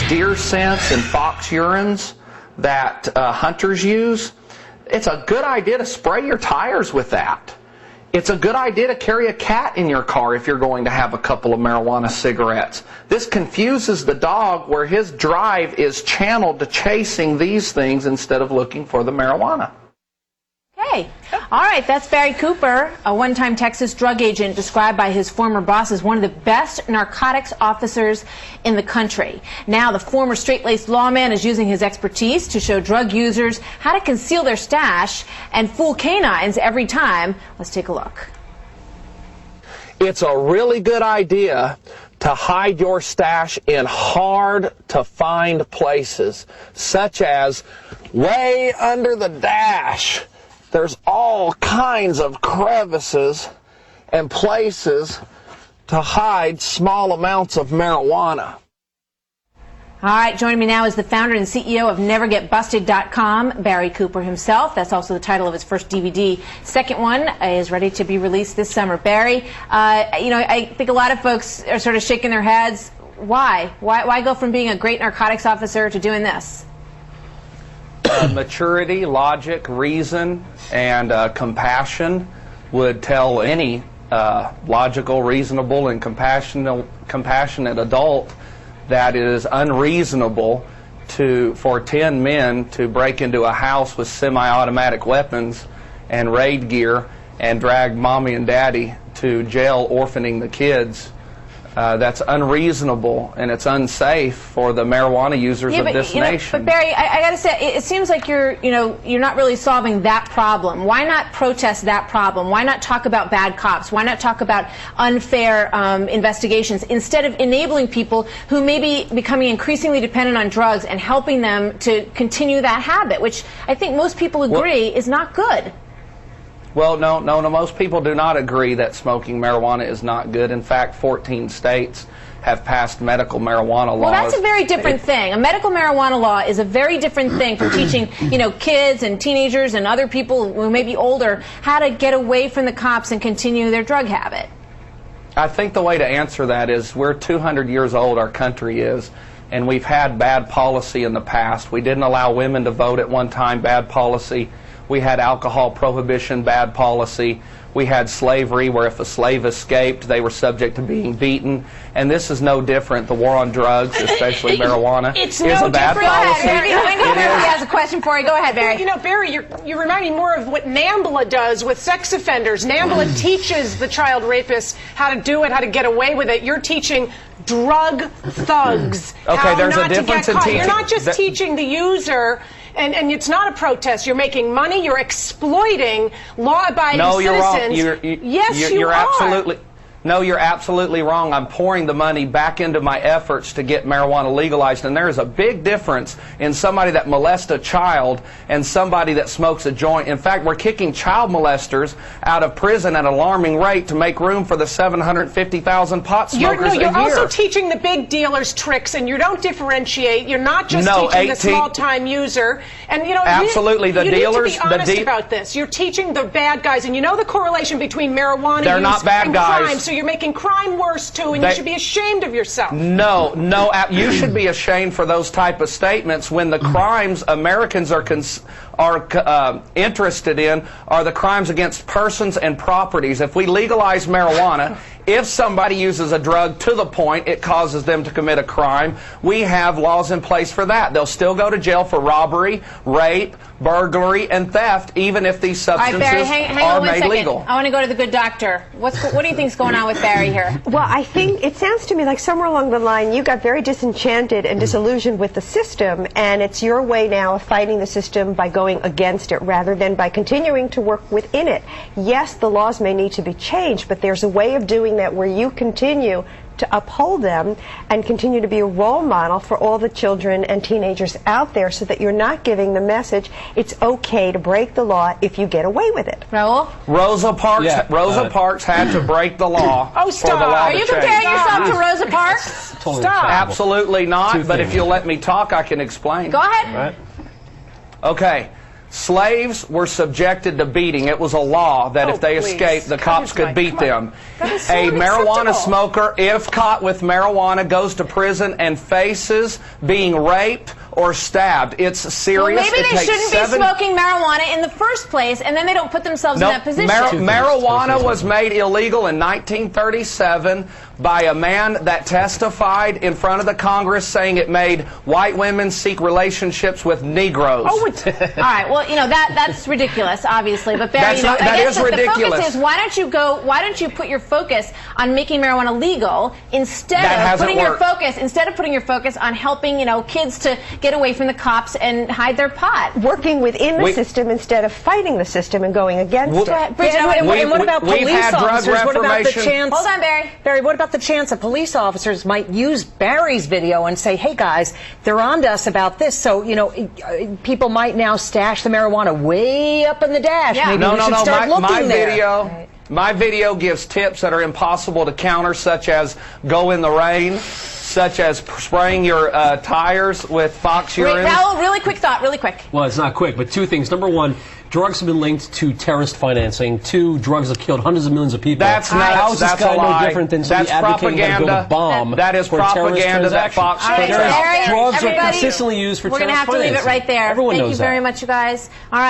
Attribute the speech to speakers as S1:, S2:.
S1: deer scents and fox urines that hunters use, it's a good idea to spray your tires with that. It's a good idea to carry a cat in your car if you're going to have a couple of marijuana cigarettes. This confuses the dog where his drive is channeled to chasing these things instead of looking for the marijuana.
S2: Okay. All right, that's Barry Cooper, a one-time Texas drug agent described by his former boss as one of the best narcotics officers in the country. Now, the former straight-laced lawman is using his expertise to show drug users how to conceal their stash and fool canines every time. Let's take a look.
S1: It's a really good idea to hide your stash in hard-to-find places, such as way under the dash. There's all kinds of crevices and places to hide small amounts of marijuana.
S2: All right, joining me now is the founder and CEO of NeverGetBusted.com, Barry Cooper himself. That's also the title of his first DVD. Second one is ready to be released this summer. Barry, I think a lot of folks are sort of shaking their heads. Why? Why go from being a great narcotics officer to doing this?
S1: Maturity, logic, reason, and compassion would tell any logical, reasonable, and compassionate adult that it is unreasonable for 10 men to break into a house with semi-automatic weapons and raid gear and drag mommy and daddy to jail orphaning the kids. That's unreasonable, and it's unsafe for the marijuana users of this nation.
S2: But Barry, I got to say, it seems like you're not really solving that problem. Why not protest that problem? Why not talk about bad cops? Why not talk about unfair investigations instead of enabling people who may be becoming increasingly dependent on drugs and helping them to continue that habit, which I think most people agree is not good?
S1: Well, no, most people do not agree that smoking marijuana is not good. In fact, 14 states have passed medical marijuana laws.
S2: Well, that's a very different thing. A medical marijuana law is a very different thing from teaching, kids and teenagers and other people who may be older how to get away from the cops and continue their drug habit.
S1: I think the way to answer that is we're 200 years old, our country is, and we've had bad policy in the past. We didn't allow women to vote at one time, bad policy. We had alcohol prohibition, bad policy. We had slavery, where if a slave escaped, they were subject to being beaten. And this is no different. The war on drugs, especially marijuana, is a bad policy.
S2: Barry has a question for you. Go ahead, Barry.
S3: Barry, you remind me more of what NAMBLA does with sex offenders. NAMBLA teaches the child rapists how to do it, how to get away with it. You're teaching drug thugs how not to get caught. You're not just teaching the user. And it's not a protest. You're making money. You're exploiting law-abiding citizens.
S1: You're wrong.
S3: Yes, you are.
S1: No, you're absolutely wrong. I'm pouring the money back into my efforts to get marijuana legalized, and there is a big difference in somebody that molests a child and somebody that smokes a joint. In fact, we're kicking child molesters out of prison at an alarming rate to make room for the 750,000 pot smokers a year.
S3: You're also teaching the big dealers tricks, and you don't differentiate. You're not just teaching the small-time user. And
S1: absolutely, the dealers.
S3: You need to be honest about this. You're teaching the bad guys, and you know the correlation between marijuana
S1: use
S3: not
S1: bad
S3: and
S1: guys.
S3: crime. So you're making crime worse too, and you should be ashamed of yourself.
S1: No, you should be ashamed for those type of statements when the crimes Americans are interested in are the crimes against persons and properties. If we legalize marijuana, if somebody uses a drug to the point it causes them to commit a crime, we have laws in place for that. They'll still go to jail for robbery, rape, burglary, and theft, even if these substances are made legal.
S2: I want to go to the good doctor. What do you think is going on with Barry here?
S4: Well, I think it sounds to me like somewhere along the line you got very disenchanted and disillusioned with the system, and it's your way now of fighting the system by going against it rather than by continuing to work within it. Yes, the laws may need to be changed, but there's a way of doing that where you continue to uphold them and continue to be a role model for all the children and teenagers out there, so that you're not giving the message it's okay to break the law if you get away with it.
S2: Raul?
S1: Rosa Parks had to break the law.
S3: Oh, stop.
S1: For the law
S2: Are you comparing yourself to Rosa Parks?
S3: Stop.
S1: Absolutely not, but if you'll let me talk, I can explain.
S2: Go ahead.
S1: Okay. Slaves were subjected to beating. It was a law that if they
S3: please.
S1: escaped, the cops could beat them.
S3: That is so
S1: A marijuana
S3: unacceptable.
S1: smoker, if caught with marijuana, goes to prison and faces being raped or stabbed. It's
S2: Well,
S1: serious.
S2: maybe they shouldn't be smoking marijuana in the first place, and then they don't put themselves in that position.
S1: Marijuana was made illegal in 1937 by a man that testified in front of the Congress saying it made white women seek relationships with Negroes.
S3: Oh, it's,
S2: All right. Well, that's ridiculous, obviously. But Barry,
S1: That's not-
S2: I
S1: that
S2: guess
S1: is
S2: the
S1: ridiculous.
S2: focus is why don't you put your focus on making marijuana legal instead
S1: That
S2: of
S1: hasn't
S2: putting your focus on helping kids to get away from the cops and hide their pot.
S4: Working within the system instead of fighting the system and going against
S2: Go
S4: it.
S2: ahead, Bridget.
S5: And what about
S1: we've
S5: police
S1: had drug
S5: officers? What about the
S1: reformation.
S5: chance?
S2: Hold on, Barry.
S5: Barry, what about the chance that police officers might use Barry's video and say, hey guys, they're on to us about this, so, people might now stash the marijuana way up in the dash.
S2: Yeah.
S5: Maybe we should start looking there.
S1: My video gives tips that are impossible to counter, such as go in the rain, such as spraying your tires with fox
S2: Wait,
S1: urine.
S2: Raul, really quick thought, really quick.
S6: Well, it's not quick, but two things. Number one, drugs have been linked to terrorist financing. Two, drugs have killed hundreds of millions of people.
S1: That's nuts.
S6: How is this
S1: That's
S6: guy
S1: a lie.
S6: no different than somebody
S1: That's
S6: advocating how to build
S1: propaganda.
S6: a bomb
S1: That is
S6: for terrorist
S1: propaganda that
S6: transactions?
S1: Fox
S2: All right,
S1: puts out.
S2: Barry,
S6: Drugs are
S2: everybody,
S6: consistently used for
S2: we're going to
S6: terrorist
S2: have to leave it
S6: financing.
S2: right there.
S6: Everyone
S2: Thank
S6: knows
S2: you very
S6: that.
S2: much, you guys. All right.